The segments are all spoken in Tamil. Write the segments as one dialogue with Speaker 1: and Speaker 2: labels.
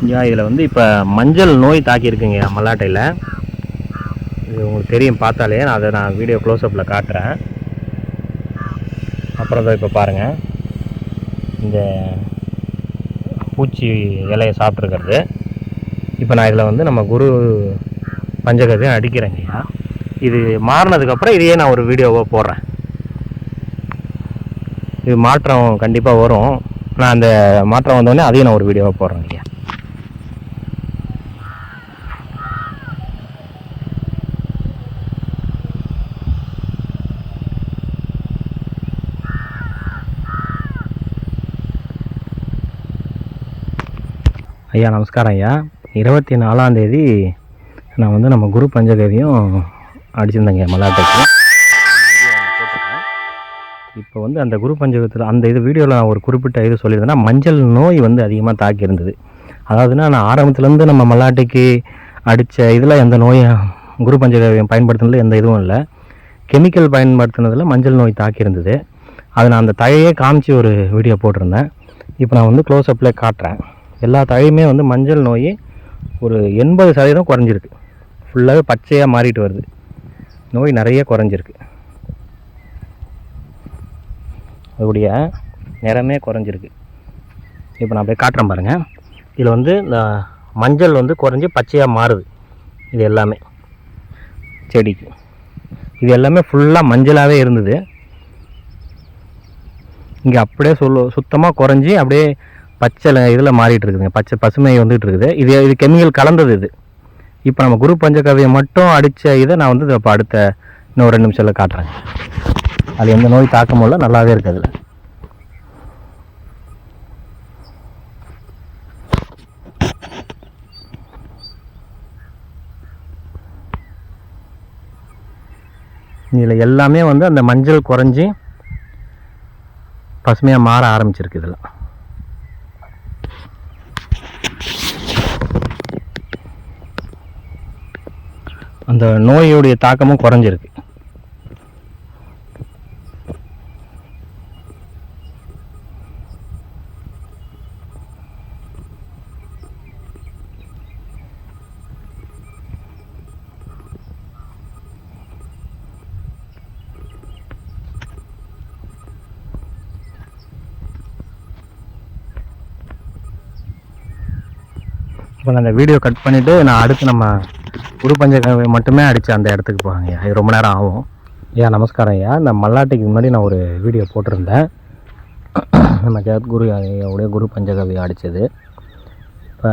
Speaker 1: ஐயா இதில் வந்து இப்போ மஞ்சள் நோய் தாக்கியிருக்குங்க மல்லாட்டையில். இது உங்களுக்கு தெரியும் பார்த்தாலே, அதை நான் வீடியோ க்ளோஸ்அப்பில் காட்டுறேன். அப்புறம் தான் இப்போ பாருங்கள், இந்த பூச்சி இலையை சாப்பிட்ருக்கிறது. இப்போ நான் இதில் வந்து நம்ம குரு பஞ்சகவ்யம் அடிக்கிறேங்கய்யா. இது மாறினதுக்கப்புறம் இதையே நான் ஒரு வீடியோவாக போடுறேன். இது மாற்றம் கண்டிப்பாக வரும். நான் அந்த மாற்றம் வந்தோடனே அதையும் நான் ஒரு வீடியோவாக போடுறேங்கய்யா. ஐயா நமஸ்காரம் ஐயா. 24ஆம் தேதி நான் வந்து நம்ம குரு பஞ்சகவ்யம் அடிச்சிருந்தேங்க மல்லாட்டைக்கு. இப்போ வந்து அந்த குரு பஞ்சகத்தில் அந்த இது வீடியோவில் நான் ஒரு குறிப்பிட்ட இது சொல்லியிருந்தேன்னா, மஞ்சள் நோய் வந்து அதிகமாக தாக்கி இருந்தது. அதாவதுன்னா நான் ஆரம்பத்துலேருந்து நம்ம மல்லாட்டைக்கு அடித்த இதில் எந்த நோயும் குரு பஞ்சகவ்யம் பயன்படுத்தினதில் எந்த இதுவும் இல்லை. கெமிக்கல் பயன்படுத்தினதில் மஞ்சள் நோய் தாக்கி இருந்தது. அதை நான் அந்த தழையே காமிச்சு ஒரு வீடியோ போட்டிருந்தேன். இப்போ நான் வந்து க்ளோஸ்அப்பில் காட்டுறேன். எல்லா தழையுமே வந்து மஞ்சள் நோய் ஒரு 80% குறைஞ்சிருக்கு. ஃபுல்லாகவே பச்சையாக மாறிட்டு வருது. நோய் நிறைய குறைஞ்சிருக்கு. அதோடைய நிறமே குறைஞ்சிருக்கு. இப்போ நான் போய் காட்டுறேன் பாருங்கள். இதில் வந்து இந்த மஞ்சள் வந்து குறைஞ்சி பச்சையாக மாறுது. இது எல்லாமே செடிக்கு இது எல்லாமே ஃபுல்லாக மஞ்சளாகவே இருந்தது. இங்கே அப்படியே சுத்தமாக குறைஞ்சி அப்படியே பச்சை இதில் மாறிட்டு இருக்குதுங்க. பச்சை பசுமை வந்துட்டு இருக்குது. இது கெமிக்கல் கலந்தது இது. இப்போ நம்ம குரு பஞ்சகவ்யம் மட்டும் அடித்த இதை நான் வந்து இப்போ அடுத்த இன்னும் 2 நிமிஷத்தில் காட்டுறேன். அது எந்த நோய் தாக்கமும் இல்லை, நல்லாவே இருக்குது. அதில் இதில் எல்லாமே வந்து அந்த மஞ்சள் குறைஞ்சி பசுமையாக மாற ஆரம்பிச்சிருக்கு. இதில் அந்த நோயுடைய தாக்கமும் குறைஞ்சிருக்கு. இப்போ நான் அந்த வீடியோ கட் பண்ணிவிட்டு நான் அடுத்து நம்ம குரு பஞ்சகவ்யம் மட்டுமே அடித்து அந்த இடத்துக்கு போவாங்க. இது ரொம்ப நேரம் ஆகும். ஐயா நமஸ்காரம் ஐயா. இந்த மல்லாட்டைக்கு முன்னாடி நான் ஒரு வீடியோ போட்டிருந்தேன். நம்ம ஜெகத்குரு ஐயாவுடைய குரு பஞ்சகவ்யம் அடித்தது. இப்போ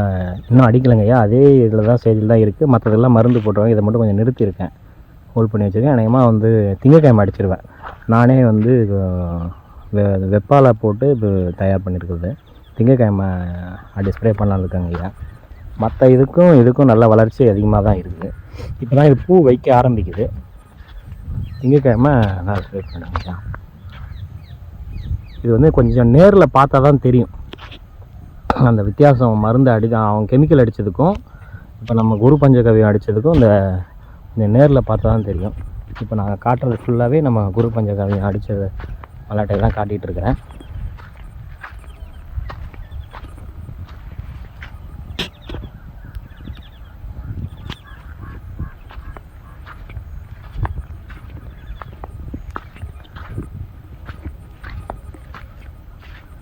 Speaker 1: இன்னும் அடிக்கலைங்க ஐயா. அதே இதில் தான் ஸ்டேஜில் தான் இருக்குது. மற்றதெல்லாம் மருந்து போட்டுருவாங்க. இதை மட்டும் கொஞ்சம் நிறுத்தியிருக்கேன், ஹோல்ட் பண்ணி வச்சுருக்கேன். அநேகமாக வந்து திங்கக்கிழமை அடிச்சிருவேன். நானே வந்து வெப்பாலை போட்டு இப்போ தயார் பண்ணியிருக்குது. திங்கக்கிழமை ஸ்ப்ரே பண்ணலான்னு இருக்காங்க ஐயா. மற்ற இதுக்கும் நல்ல வளர்ச்சி அதிகமாக தான் இருக்குது. இப்போ தான் இது பூ வைக்க ஆரம்பிக்குது. திங்கக்கிழமை நான் ஸ்ப்ரே பண்ணுறேங்க. இது வந்து கொஞ்சம் நேரில் பார்த்தா தான் தெரியும் அந்த வித்தியாசம். மருந்து அவன் கெமிக்கல் அடித்ததுக்கும் இப்போ நம்ம குரு பஞ்சகவ்யம் அடித்ததுக்கும் இந்த நேரில் பார்த்தா தான் தெரியும். இப்போ நான் காட்டுறது ஃபுல்லாகவே நம்ம குரு பஞ்சகவ்யம் அடித்தது மல்லாட்டை தான் காட்டிகிட்டு இருக்கிறேன்.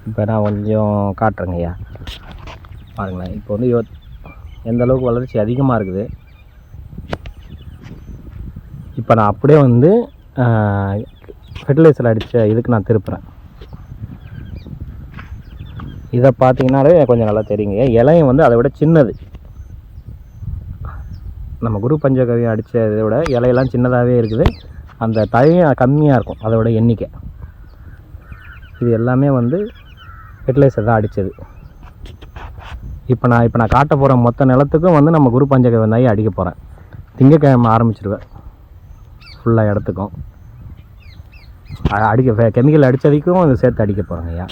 Speaker 1: இப்போ நான் கொஞ்சம் காட்டுறேங்க ஐயா. பாருங்களேன், இப்போ வந்து எந்த அளவுக்கு வளர்ச்சி அதிகமாக இருக்குது. இப்போ நான் அப்படியே வந்து ஃபெர்டிலைசர் அடித்த இதுக்கு நான் திருப்புறேன். இதை பார்த்தீங்கன்னாலே கொஞ்சம் நல்லா தெரியுங்க. இலையும் வந்து அதை விட சின்னது. நம்ம குரு பஞ்சகவ்யம் அடித்ததை விட இலையெல்லாம் சின்னதாகவே இருக்குது. அந்த தழையும் கம்மியாக இருக்கும் அதோட எண்ணிக்கை. இது எல்லாமே வந்து ஃபெர்டிலைசர் தான் அடித்தது. இப்போ நான் காட்ட போகிற மொத்த நிலத்துக்கும் வந்து நம்ம குரு பஞ்சகவ்யம் தான் அடிக்க போகிறேன். திங்கக்கிழமை ஆரம்பிச்சிருவேன் ஃபுல்லாக இடத்துக்கும். கெமிக்கல் அடித்ததுக்கும் அது சேர்த்து அடிக்க போகிறேங்க ஐயா.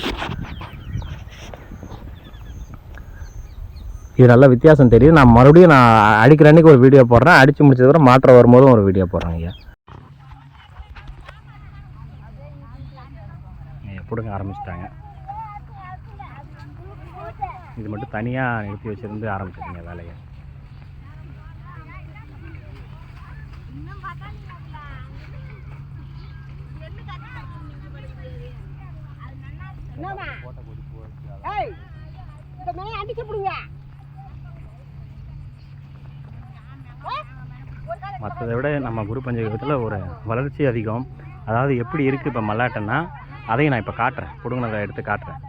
Speaker 1: இது நல்ல வித்தியாசம் தெரியுது. நான் மறுபடியும் அடிக்கிற அன்றைக்கி ஒரு வீடியோ போடுறேன். அடித்து முடிச்சதுக்கப்புறம் மாற்றம் வரும்போதும் ஒரு வீடியோ போடுறேங்க ஐயா. பிடுங்க ஆரம்பிச்சிட்டாங்க. இது மட்டும் தனியாக நிறுத்தி வச்சுருந்து ஆரம்பிச்சிருங்க வேலையை. மற்றதை விட நம்ம குரு பஞ்சகத்தில் ஒரு வளர்ச்சி அதிகம். அதாவது எப்படி இருக்குது இப்போ மல்லாட்டைன்னா அதையும் நான் இப்போ காட்டுறேன். கொடுங்கனதை எடுத்து காட்டுறேன்.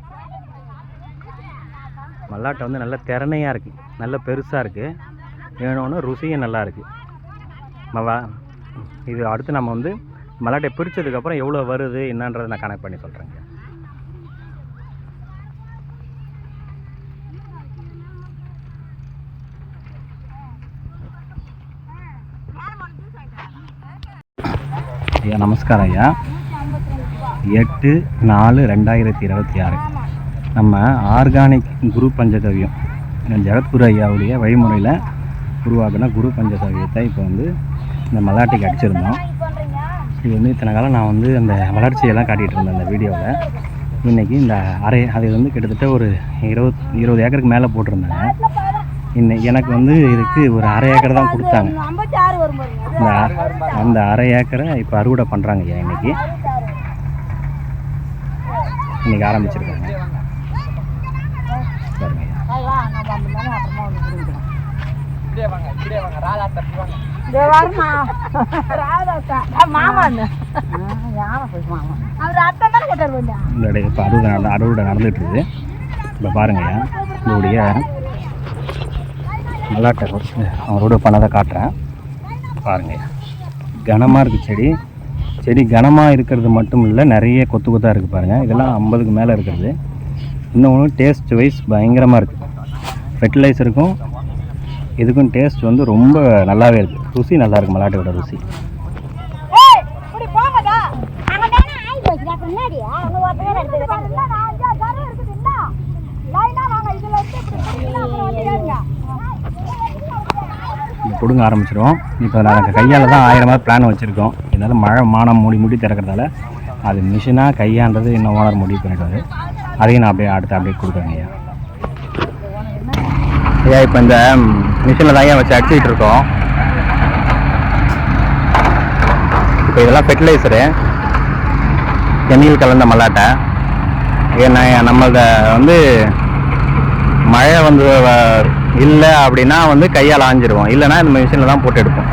Speaker 1: மல்லாட்டை வந்து நல்ல திறனையாக இருக்குது, நல்ல பெருசாக இருக்குது, வேணும்னு ருசியும் நல்லா இருக்குது. இது அடுத்து நம்ம வந்து மல்லாட்டை பிரித்ததுக்கப்புறம் எவ்வளோ வருது என்னன்றதை நான் கணக்கு பண்ணி சொல்கிறேங்க. ஐயா நமஸ்காரம் ஐயா. 8/4/2026 நம்ம ஆர்கானிக் குரு பஞ்சகவ்யம் ஜெகத்குரு ஐயாவுடைய வழிமுறையில் உருவாக்கின குரு பஞ்சகவ்யத்தை இப்போ வந்து இந்த மல்லாட்டைக்கு அடிச்சிருந்தோம். இது வந்து இத்தனை காலம் நான் வந்து அந்த வளர்ச்சியெல்லாம் காட்டிகிட்டு இருந்தேன் அந்த வீடியோவில். இன்றைக்கி இந்த அது வந்து கிட்டத்தட்ட ஒரு 20 ஏக்கருக்கு மேலே போட்டிருந்தாங்க. எனக்கு வந்து இதுக்கு ஒரு அரை ஏக்கர் தான் கொடுத்தாங்க. அந்த அரை ஏக்கரை இப்போ அறுவடை பண்ணுறாங்க ஐயா. இன்றைக்கி ஆரம்பிச்சிருக்காங்க. இப்போ அறுவடை நடந்துட்டு இருக்குது. இப்போ பாருங்க ஐயா, இதோடைய மல்லாட்டை அவரோட பண்ணதை காட்டுறேன். பாருங்க, கனமாக இருக்குது செடி கனமாக இருக்கிறது மட்டும் இல்லை, நிறைய கொத்து கொத்தாக இருக்குது பாருங்கள். இதெல்லாம் 50க்கு மேலே இருக்கிறது. இன்னொன்று டேஸ்ட் வைஸ் பயங்கரமாக இருக்குது. ஃபெர்டிலைசருக்கும் இதுக்கும் டேஸ்ட் வந்து ரொம்ப நல்லாவே இருக்குது. ருசி நல்லா இருக்குது, மல்லாட்டையோட ருசி. கொடுங்க ஆரம்பிச்சிடும். இப்போ நாங்கள் கையால் தான் 1000 பிளான் வச்சுருக்கோம். இதனால் மழை மானம் மூடி திறக்கிறதால அது மிஷினாக கையான்றது இன்னும் ஓனர் முடிவு பண்ணிடுவார். அதையும் நான் அப்படியே அப்படியே கொடுக்குறேங்க ஐயா. ஐயா இப்போ இந்த மிஷினில் தான் வச்சு அடிச்சுக்கிட்டு இருக்கோம். இப்போ இதெல்லாம் ஃபெர்டிலைசரு, கெமிக்கல் கலந்த மல்லாட்டை. ஏன்னா நம்மளத வந்து மழை வந்து இல்லை அப்படின்னா வந்து கையால் ஆஞ்சிடுவோம், இல்லைன்னா இந்த மிஷினில் தான் போட்டு எடுப்போம்.